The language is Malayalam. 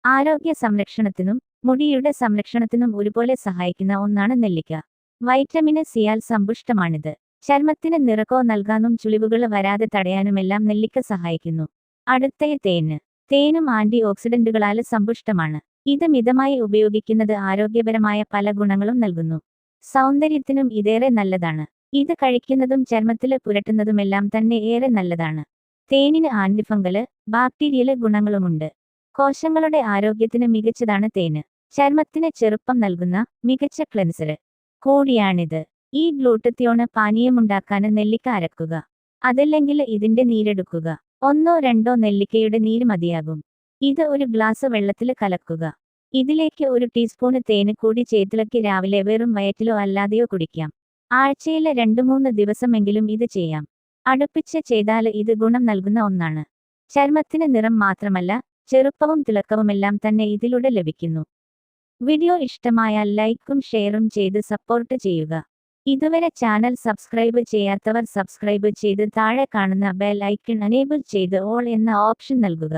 ആരോഗ്യ സംരക്ഷണത്തിനും മുടിയുടെ സംരക്ഷണത്തിനും ഒരുപോലെ സഹായിക്കുന്ന ഒന്നാണ് നെല്ലിക്ക. വൈറ്റമിന് സിയാൽ സമ്പുഷ്ടമാണിത്. ചർമ്മത്തിന് നിറക്കോ നൽകാനും ചുളിവുകൾ വരാതെ തടയാനുമെല്ലാം നെല്ലിക്ക സഹായിക്കുന്നു. അടുത്തത് തേന്. തേനും ആന്റി ഓക്സിഡന്റുകളാൽ സമ്പുഷ്ടമാണ്. ഇത് മിതമായി ഉപയോഗിക്കുന്നത് ആരോഗ്യപരമായ പല ഗുണങ്ങളും നൽകുന്നു. സൗന്ദര്യത്തിനും ഇതേറെ നല്ലതാണ്. ഇത് കഴിക്കുന്നതും ചർമ്മത്തില് പുരട്ടുന്നതുമെല്ലാം തന്നെ ഏറെ നല്ലതാണ്. തേനിന് ആന്റിഫംഗല്, ബാക്ടീരിയല് ഗുണങ്ങളുമുണ്ട്. കോശങ്ങളുടെ ആരോഗ്യത്തിന് മികച്ചതാണ് തേന്. ചർമ്മത്തിന് ചെറുപ്പം നൽകുന്ന മികച്ച ക്ലെൻസർ കൂടിയാണിത്. ഈ ഗ്ലൂട്ടത്യോണ് പാനീയമുണ്ടാക്കാൻ നെല്ലിക്ക അരക്കുക. അതല്ലെങ്കിൽ ഇതിന്റെ നീരെടുക്കുക. 1-2 നെല്ലിക്കയുടെ നീര് മതിയാകും. ഇത് ഒരു ഗ്ലാസ് വെള്ളത്തിൽ കലക്കുക. ഇതിലേക്ക് 1 ടീസ്പൂണ് തേന് കൂടി ചേർത്തിളക്കി രാവിലെ വെറും വയറ്റിലോ അല്ലാതെയോ കുടിക്കാം. ആഴ്ചയില് 2-3 ദിവസമെങ്കിലും ഇത് ചെയ്യാം. അടുപ്പിച്ച് ചെയ്താൽ ഇത് ഗുണം നൽകുന്ന ഒന്നാണ്. ചർമ്മത്തിന് നിറം മാത്രമല്ല, ചെറുപ്പവും തിളക്കവുമെല്ലാം തന്നെ ഇതിലൂടെ ലഭിക്കുന്നു. വീഡിയോ ഇഷ്ടമായാൽ ലൈക്കും ഷെയറും ചെയ്ത് സപ്പോർട്ട് ചെയ്യുക. ഇതുവരെ ചാനൽ സബ്സ്ക്രൈബ് ചെയ്യാത്തവർ സബ്സ്ക്രൈബ് ചെയ്ത് താഴെ കാണുന്ന ബെൽ ഐക്കൺ എനേബിൾ ചെയ്ത് ഓൾ എന്ന ഓപ്ഷൻ നൽകുക.